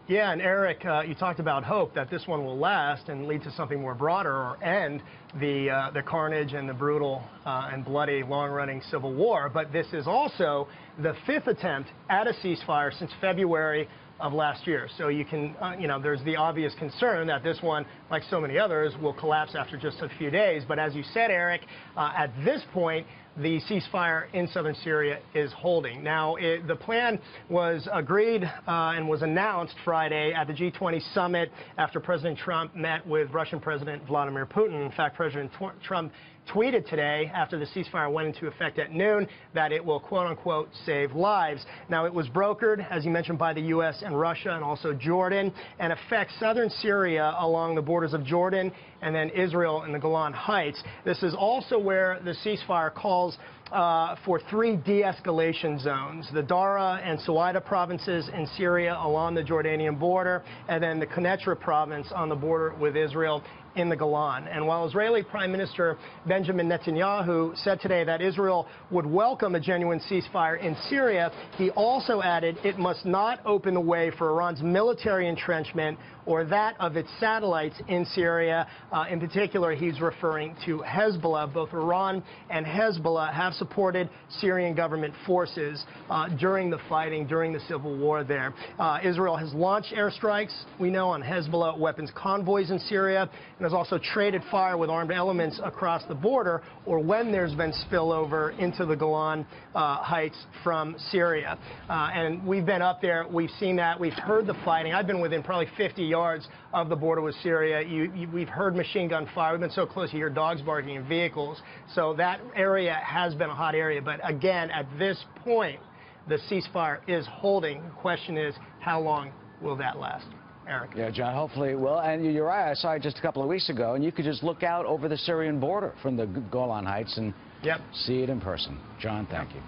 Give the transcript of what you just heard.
Yeah, and Eric, you talked about hope that this one will last and lead to something more broader or end the carnage and the brutal and bloody long-running civil war. But this is also the fifth attempt at a ceasefire since February of last year. So you can, there's the obvious concern that this one, like so many others, will collapse after just a few days. But as you said, Eric, at this point, the ceasefire in southern Syria is holding. Now, the plan was agreed and was announced Friday at the G20 summit after President Trump met with Russian President Vladimir Putin. In fact, President Trump tweeted today after the ceasefire went into effect at noon that it will, quote-unquote, save lives. Now, it was brokered, as you mentioned, by the U.S. and Russia and also Jordan, and affects southern Syria along the borders of Jordan and then Israel in the Golan Heights. This is also where the ceasefire calls for 3 de-escalation zones: the Dara and Suwaida provinces in Syria along the Jordanian border, and then the Quneitra province on the border with Israel in the Golan. And while Israeli Prime Minister Benjamin Netanyahu said today that Israel would welcome a genuine ceasefire in Syria, he also added it must not open the way for Iran's military entrenchment or that of its satellites in Syria. In particular, he's referring to Hezbollah. Both Iran and Hezbollah have supported Syrian government forces during the fighting, during the civil war there. Israel has launched airstrikes, we know, on Hezbollah weapons convoys in Syria, and has also traded fire with armed elements across the border, or when there's been spillover into the Golan Heights from Syria. And we've been up there, we've seen that, we've heard the fighting. I've been within probably 50 yards of the border with Syria. We've heard machine gun fire. We've been so close you hear dogs barking in vehicles. So that area has been a hot area. But again, at this point, the ceasefire is holding. The question is, how long will that last? Eric. Yeah, John, hopefully it will. And you're right, I saw it just a couple of weeks ago, and you could just look out over the Syrian border from the Golan Heights and see it in person. John, thank you.